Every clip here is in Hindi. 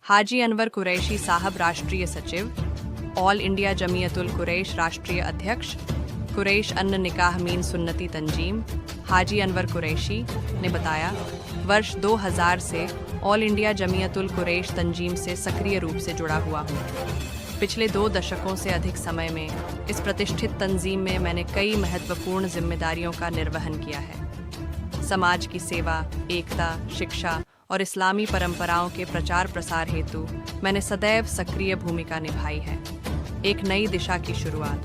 हाजी अनवर कुरैशी साहब राष्ट्रीय सचिव, ऑल इंडिया जमीयतुल कुरैश राष्ट्रीय अध्यक्ष, कुरैश अन्न निकाह मीन सुन्नती तंजीम हाजी अनवर कुरैशी ने बताया, वर्ष 2000 से ऑल इंडिया जमीयतुल कुरैश तंजीम से सक्रिय रूप से जुड़ा हुआ हूँ। पिछले 2 दशकों से अधिक समय में इस प्रतिष्ठित तंजीम में मैंने कई महत्वपूर्ण जिम्मेदारियों का निर्वहन किया है। समाज की सेवा, एकता, शिक्षा और इस्लामी परंपराओं के प्रचार प्रसार हेतु मैंने सदैव सक्रिय भूमिका निभाई है। एक नई दिशा की शुरुआत।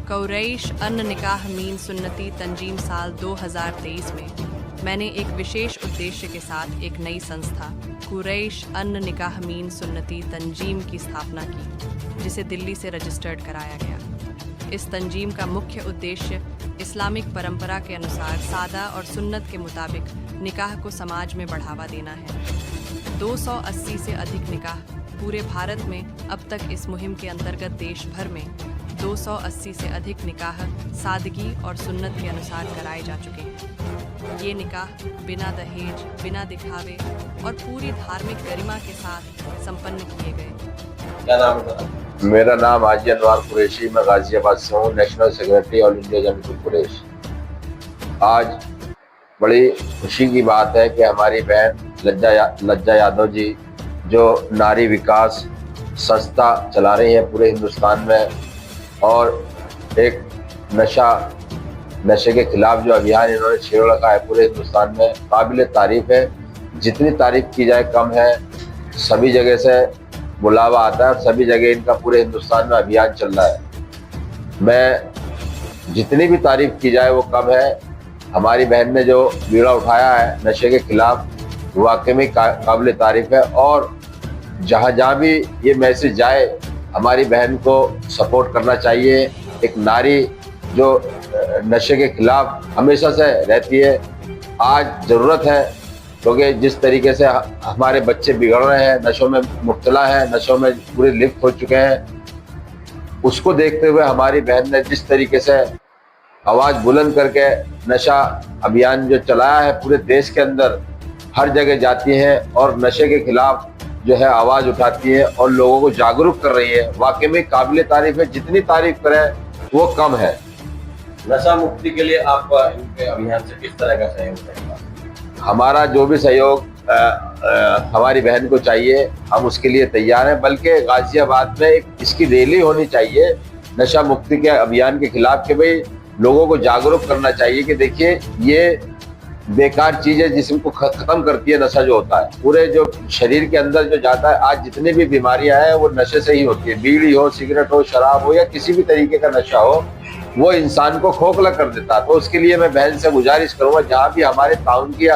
कुरैश अन्न निकाह मीन सुन्नती तंजीम साल 2023 में मैंने एक विशेष उद्देश्य के साथ एक नई संस्था कुरैश अन्न निकाह मीन सुन्नती तंजीम की स्थापना की, जिसे दिल्ली से रजिस्टर्ड कराया गया। इस तंजीम का मुख्य उद्देश्य इस्लामिक परंपरा के अनुसार सादा और सुन्नत के मुताबिक निकाह को समाज में बढ़ावा देना है। 280 से अधिक निकाह पूरे भारत में अब तक इस मुहिम के अंतर्गत देश भर में 280 से अधिक निकाह सादगी और सुन्नत के अनुसार कराए जा चुके हैं। ये निकाह बिना दहेज, बिना दिखावे और पूरी धार्मिक गरिमा के साथ संपन्न किए गए। क्या नाम है? मेरा नाम हाजी अनवर कुरैशी, मैं गाजियाबाद से हूँ, national secretary all India Jamiatul Quraish. आज बड़ी खुशी की बात है कि हमारी बहन लज्जा यादव जी, जो नारी विकास संस्था चला रही है पूरे हिंदुस्तान में, और एक नशे के खिलाफ जो अभियान इन्होंने छेड़ रखा है पूरे हिंदुस्तान में, काबिल तारीफ है। जितनी तारीफ की जाए कम है। सभी जगह से बुलावा आता है और सभी जगह इनका पूरे हिंदुस्तान में अभियान चल रहा है। मैं जितनी भी तारीफ की जाए वो कम है। हमारी बहन ने जो बीड़ा उठाया है नशे के खिलाफ, वाकई में काबिल तारीफ है। और जहाँ भी ये मैसेज जाए, हमारी बहन को सपोर्ट करना चाहिए। एक नारी जो नशे के खिलाफ हमेशा से रहती है, आज ज़रूरत है, क्योंकि जिस तरीके से हमारे बच्चे बिगड़ रहे हैं, नशों में मुब्तला हैं, नशों में पूरे लिप्त हो चुके हैं, उसको देखते हुए हमारी बहन ने जिस तरीके से आवाज़ बुलंद करके नशा अभियान जो चलाया है पूरे देश के अंदर, हर जगह जाती है और नशे के खिलाफ जो है आवाज़ उठाती है और लोगों को जागरूक कर रही है, वाकई में काबिल तारीफ है। जितनी तारीफ करें वो कम है। नशा मुक्ति के लिए आप इनके अभियान से किस तरह का सहयोग करेंगे? हमारा जो भी सहयोग हमारी बहन को चाहिए, हम उसके लिए तैयार हैं। बल्कि गाजियाबाद में एक इसकी रैली होनी चाहिए नशा मुक्ति के अभियान के खिलाफ, कि भाई लोगों को जागरूक करना चाहिए कि देखिए ये बेकार चीज़ है जिसको ख़त्म करती है नशा जो होता है पूरे जो शरीर के अंदर जो जाता है। आज जितनी भी बीमारियां हैं वो नशे से ही होती है। बीड़ी हो, सिगरेट हो, शराब हो या किसी भी तरीके का नशा हो, वो इंसान को खोखला कर देता है। तो उसके लिए मैं बहन से गुजारिश करूँगा, जहाँ भी हमारे ताउन की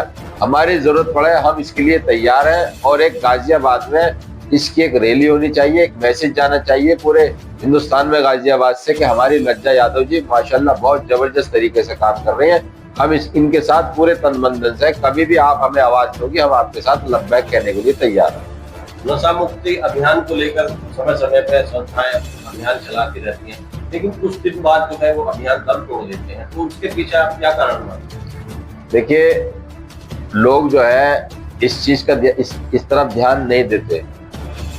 हमारी ज़रूरत पड़े, हम इसके लिए तैयार हैं। और एक गाजियाबाद में इसकी एक रैली होनी चाहिए, एक मैसेज जाना चाहिए पूरे हिंदुस्तान में गाजियाबाद से कि हमारी लज्जा यादव जी माशाल्लाह बहुत ज़बरदस्त तरीके से काम कर रही हैं। हम इनके साथ पूरे तन मन धन से, कभी भी आप हमें आवाज़ दोगी, हम आपके साथ लब्बैक कहने के लिए तैयार हैं। नशा मुक्ति अभियान को लेकर समय समय पर संस्थाएं अभियान चलाती रहती हैं, लेकिन कुछ दिन बाद जो है वो अभियान दम तोड़ देते हैं, तो उसके पीछे आप क्या कारण मानते हैं? देखिए, लोग जो है इस चीज़ का इस तरफ ध्यान नहीं देते।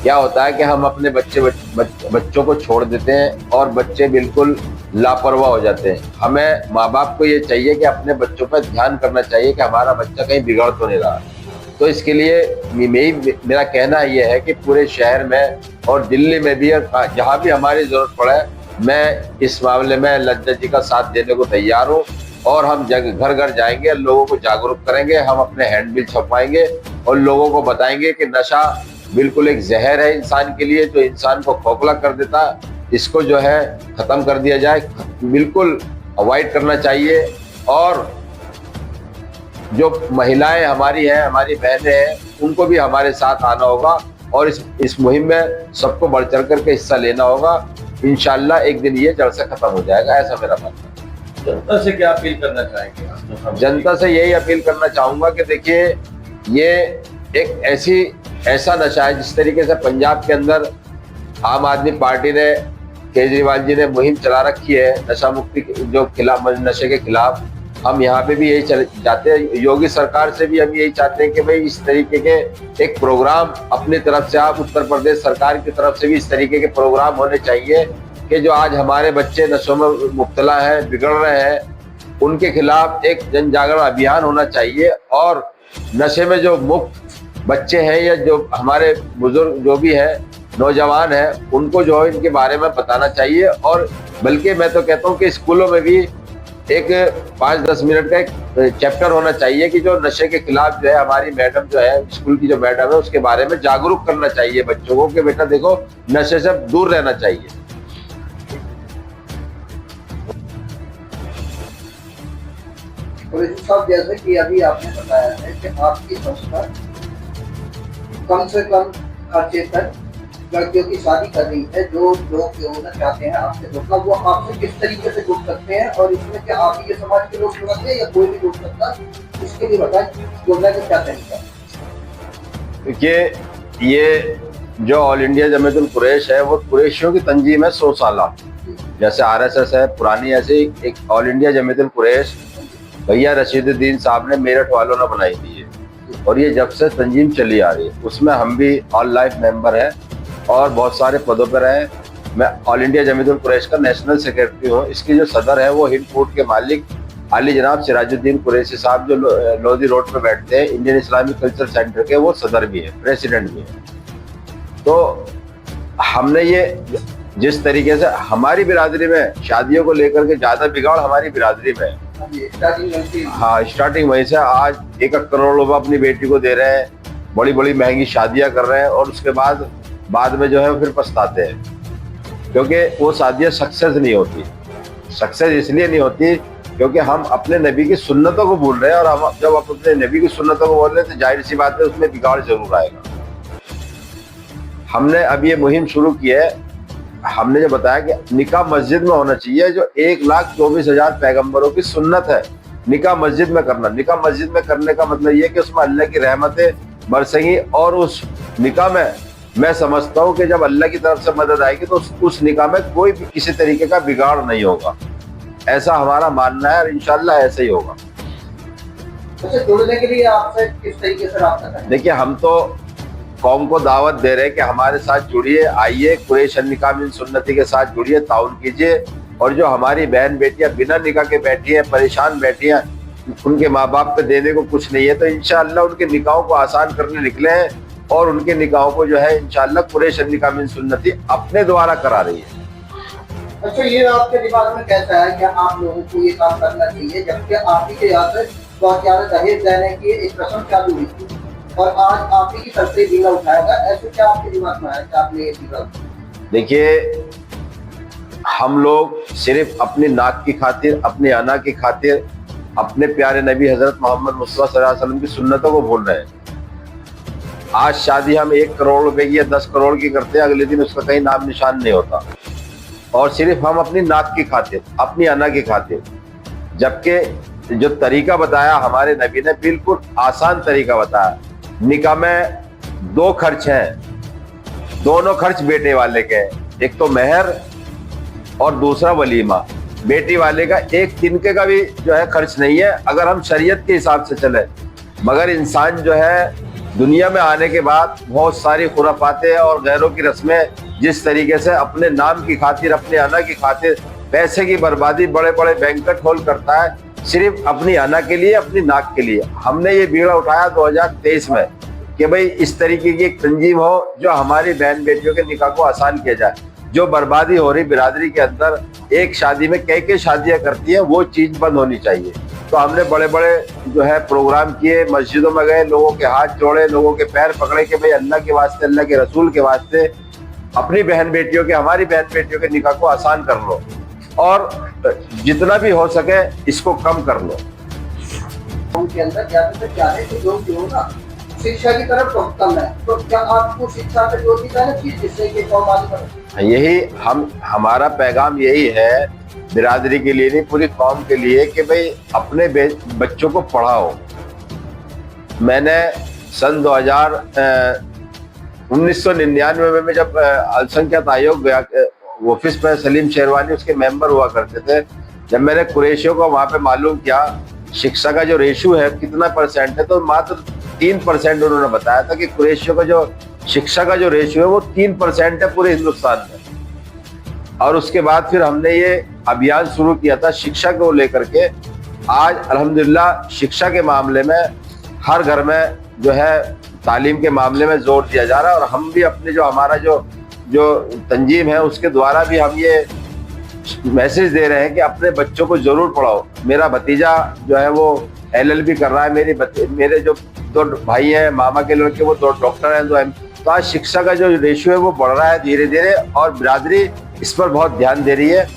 क्या होता है कि हम अपने बच्चों को छोड़ देते हैं और बच्चे बिल्कुल लापरवाह हो जाते हैं। हमें माँ बाप को ये चाहिए कि अपने बच्चों पर ध्यान करना चाहिए कि हमारा बच्चा कहीं बिगड़ तो नहीं रहा। तो इसके लिए मेरा कहना ये है कि पूरे शहर में और दिल्ली में भी जहाँ भी हमारी ज़रूरत पड़े, मैं इस मामले में लज्जा जी का साथ देने को तैयार हूँ। और हम घर घर जाएंगे, लोगों को जागरूक करेंगे, हम अपने हैंडबिल छपवाएंगे और लोगों को बताएंगे कि नशा बिल्कुल एक जहर है इंसान के लिए, जो इंसान को खोखला कर देता है। इसको जो है ख़त्म कर दिया जाए, बिल्कुल अवॉइड करना चाहिए। और जो महिलाएं हमारी हैं, हमारी बहनें हैं, उनको भी हमारे साथ आना होगा और इस मुहिम में सबको बढ़ चढ़ करके हिस्सा लेना होगा। इंशाल्लाह एक दिन ये जड़ से खत्म हो जाएगा, ऐसा मेरा मानना है। जनता से क्या अपील करना चाहेंगे? जनता से यही अपील करना चाहूँगा कि देखिए, ये एक ऐसा नशा है, जिस तरीके से पंजाब के अंदर आम आदमी पार्टी ने, केजरीवाल जी ने मुहिम चला रखी है नशा मुक्ति जो खिलाफ, नशे के खिलाफ, हम यहाँ पे भी यही चाहते हैं, योगी सरकार से भी हम यही चाहते हैं कि भाई इस तरीके के एक प्रोग्राम अपनी तरफ से, आप उत्तर प्रदेश सरकार की तरफ से भी इस तरीके के प्रोग्राम होने चाहिए कि जो आज हमारे बच्चे नशों में मुब्तला हैं, बिगड़ रहे हैं, उनके खिलाफ एक जन जागरण अभियान होना चाहिए। और नशे में जो मुक्त बच्चे हैं या जो हमारे बुजुर्ग जो भी है, नौजवान है, उनको जो है इनके बारे में बताना चाहिए। और बल्कि मैं तो कहता हूँ कि स्कूलों में भी एक 5-10 मिनट का एक चैप्टर होना चाहिए कि जो नशे के खिलाफ जो है हमारी मैडम जो है, स्कूल की जो मैडम है, उसके बारे में जागरूक करना चाहिए बच्चों को कि बेटा देखो नशे से दूर रहना चाहिए। और इस सब जैसे कि अभी आपने बताया है कि आपकी संस्था कम से कम खर्चे तक लड़कियों की शादी कर रही है, जो लोग होना चाहते हैं आपसे जुड़ना, वो आपसे किस तरीके से जुड़ सकते हैं, और इसमें क्या आप ही के समाज के लोग जुड़ते हैं या कोई भी जुड़ सकता है, इसके लिए बताएं जुड़ने का क्या तरीका। देखिए, ये जो ऑल इंडिया जमीयतुल कुरैश है वो कुरैशियों की तंजीम है 100 साल। जैसे RSS है पुरानी, ऐसे एक ऑल इंडिया जमीयतुल कुरैश भैया रशीदुद्दीन साहब ने, मेरठ वालों ने बनाई थी है, और ये जब से तंजीम चली आ रही है उसमें हम भी ऑल लाइफ मेंबर हैं और बहुत सारे पदों पर हैं। मैं ऑल इंडिया जमीयतुल कुरैश का नेशनल सेक्रेटरी हूँ। इसकी जो सदर है वो हिंद फूड के मालिक आली जनाब सिराजुद्दीन कुरैशी साहब, जो लोधी रोड पे बैठते हैं, इंडियन इस्लामिक कल्चर सेंटर के वो सदर भी है, प्रेसिडेंट भी है। तो हमने ये जिस तरीके से हमारी बिरादरी में शादियों को लेकर के ज्यादा बिगाड़ हमारी बिरादरी में है। हाँ, स्टार्टिंग वहीं से। आज 1 करोड़ रुपए अपनी बेटी को दे रहे हैं, बड़ी बड़ी महंगी शादियां कर रहे हैं, और उसके बाद में जो है फिर पछताते हैं, क्योंकि वो शादियां सक्सेस नहीं होती। सक्सेस इसलिए नहीं होती क्योंकि हम अपने नबी की सुन्नतों को भूल रहे हैं, और हम जब अपने नबी की सुन्नतों को बोल रहे हैं तो जाहिर सी बात है उसमें बिगाड़ जरूर आएगा। हमने अब ये मुहिम शुरू की है। हमने जो बताया कि निकाह मस्जिद में होना चाहिए, जो 1,24,000 पैगंबरों की सुन्नत है निकाह मस्जिद में करना। निकाह मस्जिद में करने का मतलब ये कि उसमें अल्लाह की रहमतें बरसेंगी, और उस निकाह में मैं समझता हूँ कि जब अल्लाह की तरफ से मदद आएगी तो उस निकाह में कोई भी किसी तरीके का बिगाड़ नहीं होगा, ऐसा हमारा मानना है, और इंशाल्लाह ऐसे ही होगा। अच्छा, जुड़ने के लिए आपसे किस तरीके से राब्ता करें? देखिए, हम तो कौम को दावत दे रहे हैं कि हमारे साथ जुड़िए, आइए कुरैश निकाह मिन सुन्नती के साथ जुड़िए, ताउन कीजिए। और जो हमारी बहन बेटियां बिना निकाह के बैठी हैं, परेशान बैठी हैं, उनके माँ बाप पे देने को कुछ नहीं है, तो इंशाअल्लाह उनके निकाहों को आसान करने निकले हैं, और उनके निकाहों को जो है इंशाअल्लाह कुरैश निकाह मिन सुन्नती अपने द्वारा करा रही है। अच्छा, ये आपके दिमाग में कैसा है कि आप लोगों को ये काम करना चाहिए, जबकि आप ही के यहाँ से बहुत ज्यादा दहेज देने की एक रस्म चालू हुई थी, और आज आप ही की तरफ से बीड़ा उठाएगा, ऐसे क्या आपके दिमाग में आया कि आपने ये बीड़ा? देखिए, हम लोग सिर्फ अपनी नाक की खातिर, अपने अना की खातिर, अपने प्यारे नबी हजरत मोहम्मद मुस्तफा सल्लल्लाहु अलैहि वसल्लम की सुन्नतों को भूल रहे हैं। आज शादी हम 1 करोड़ रुपए की या 10 करोड़ की करते हैं, अगले दिन उसका कहीं नाम निशान नहीं होता, और सिर्फ हम अपनी नाक की खातिर, अपनी अना की खातिर। जबकि जो तरीका बताया हमारे नबी ने, बिल्कुल आसान तरीका बताया। निकाह में 2 खर्च हैं, दोनों खर्च बेटे वाले के, एक तो मेहर और दूसरा वलीमा। बेटी वाले का एक तिनके का भी जो है खर्च नहीं है, अगर हम शरीयत के हिसाब से चले। मगर इंसान जो है दुनिया में आने के बाद बहुत सारी खुराफातें और गैरों की रस्में, जिस तरीके से अपने नाम की खातिर, अपने अना की खातिर पैसे की बर्बादी, बड़े बड़े बैंकेट होल करता है, सिर्फ अपनी अना के लिए, अपनी नाक के लिए। हमने ये बीड़ा उठाया 2023 में कि भाई इस तरीके की एक तंजीम हो जो हमारी बहन बेटियों के निकाह को आसान किया जाए। जो बर्बादी हो रही बिरादरी के अंदर, एक शादी में कई शादियां करती हैं, वो चीज बंद होनी चाहिए। तो हमने बड़े बड़े जो है प्रोग्राम किए, मस्जिदों में गए, लोगों के हाथ जोड़े, लोगों के पैर पकड़े कि भाई अल्लाह के वास्ते, अल्लाह के रसूल के वास्ते अपनी बहन बेटियों के, हमारी बहन बेटियों के निकाह को आसान कर लो, और जितना भी हो सके इसको कम कर लो। उनके अंदर ज्यादातर चाहे तो लोग जो ना शिक्षा की तरफ बहुत कम है, तो क्या आपको शिक्षा पे जोर देना चाहिए जिससे कि कौम आगे बढ़े? यही हमारा पैगाम यही है, बिरादरी के लिए नहीं, पूरी कौम के लिए, कि भाई अपने बच्चों को पढ़ाओ। मैंने सन 1999 में जब अल्पसंख्यक आयोग गया ऑफिस में, सलीम शेरवानी उसके मेंबर हुआ करते थे, जब मैंने कुरैशियों को वहां पे मालूम किया शिक्षा का जो रेशियो है कितना परसेंट है, तो मात्र 3% उन्होंने बताया था कि कुरैशियों का जो शिक्षा का जो रेशियो है वो 3% है पूरे हिंदुस्तान में। और उसके बाद फिर हमने ये अभियान शुरू किया था शिक्षा को लेकर के। आज अल्हम्दुलिल्लाह शिक्षा के मामले में हर घर में जो है तालीम के मामले में जोर दिया जा रहा है, और हम भी अपने जो हमारा जो तंजीम है उसके द्वारा भी हम ये मैसेज दे रहे हैं कि अपने बच्चों को जरूर पढ़ाओ। मेरा भतीजा जो है वो LLB कर रहा है, मेरे जो 2 भाई हैं मामा के लड़के वो 2 डॉक्टर हैं, तो आज शिक्षा का जो रेशियो है वो बढ़ रहा है धीरे धीरे, और बिरादरी इस पर बहुत ध्यान दे रही है,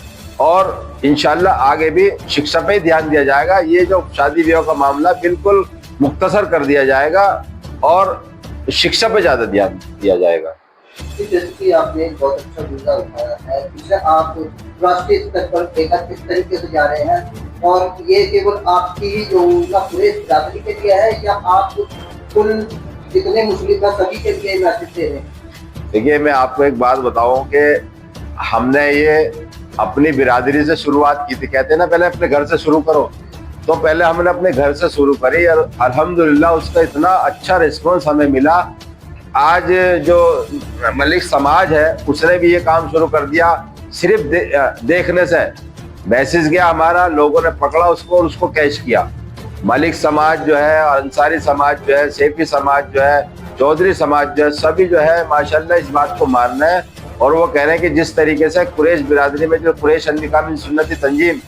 और इंशाल्लाह आगे भी शिक्षा पे ही ध्यान दिया जाएगा। ये जो शादी ब्याह का मामला बिल्कुल मुख्तसर कर दिया जाएगा और शिक्षा पे ज्यादा ध्यान दिया जाएगा। जैसे कि आपने एक बहुत अच्छा मुद्दा उठाया है, जिसे आप राष्ट्रीय स्तर पर देखा किस तरीके से जा रहे हैं, और ये केवल आपकी ही जो पूरे बिरादरी के लिए है या आप कुल जितने मुस्लिम हैं सभी के लिए मैसेज दे रहे हैं? देखिए मैं आपको एक बात बताऊं कि हमने ये अपनी बिरादरी से शुरुआत की थी। कहते हैं ना पहले अपने घर से शुरू करो, तो पहले हमने अपने घर से शुरू करी और अल्हम्दुलिल्लाह उसका इतना अच्छा रिस्पॉन्स हमें मिला। आज जो मलिक समाज है उसने भी ये काम शुरू कर दिया। सिर्फ देखने से मैसेज गया हमारा, लोगों ने पकड़ा उसको और उसको कैश किया। मलिक समाज जो है, अंसारी समाज जो है, सेफी समाज जो है, चौधरी समाज जो है, सभी जो है माशाल्लाह इस बात को मान रहे हैं, और वो कह रहे हैं कि जिस तरीके से कुरैश बिरादरी में जो कुरैश निकाह मिन सुन्नती तंजीम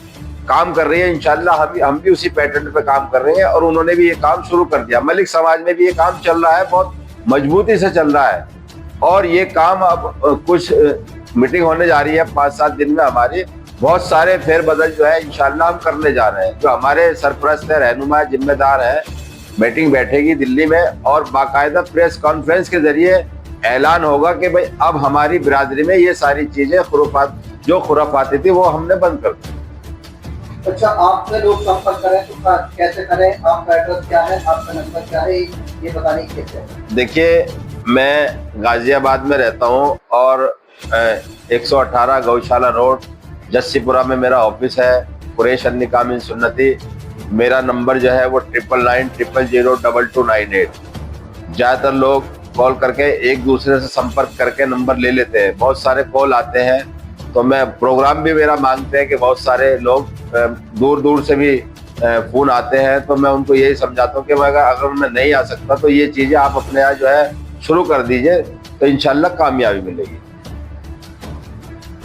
काम कर रही है, इंशाल्लाह हम भी उसी पैटर्न पे काम कर रहे हैं, और उन्होंने भी ये काम शुरू कर दिया। मलिक समाज में भी ये काम चल रहा है, बहुत मजबूती से चल रहा है, और ये काम अब कुछ मीटिंग होने जा रही है 5-7 दिन में हमारी। बहुत सारे फेरबदल जो है इंशाल्लाह हम करने जा रहे हैं। जो हमारे सरपरस्त है, रहनुमा, जिम्मेदार है, मीटिंग बैठेगी दिल्ली में, और बाकायदा प्रेस कॉन्फ्रेंस के जरिए ऐलान होगा कि भाई अब हमारी बिरादरी में ये सारी चीजें जो खुराफाती थी वो हमने बंद कर दी। अच्छा, आपसे लोग संपर्क करें तो कैसे करें? आपका एड्रेस क्या है, आपका नंबर क्या है, ये बताने की कैसे? देखिए मैं गाजियाबाद में रहता हूँ और 118 गौशाला रोड जस्सीपुरा में मेरा ऑफिस है, कुरैश निकाह मिन सुन्नती। मेरा नंबर जो है वो 9990002298। ज़्यादातर लोग कॉल करके एक दूसरे से संपर्क करके नंबर ले लेते हैं। बहुत सारे कॉल आते हैं, तो मैं प्रोग्राम भी मेरा मांगते हैं कि बहुत सारे लोग दूर दूर से भी फ़ोन आते हैं, तो मैं उनको यही समझाता हूँ कि अगर मैं नहीं आ सकता तो ये चीज़ें आप अपने यहाँ जो है शुरू कर दीजिए, तो इंशाल्लाह कामयाबी मिलेगी।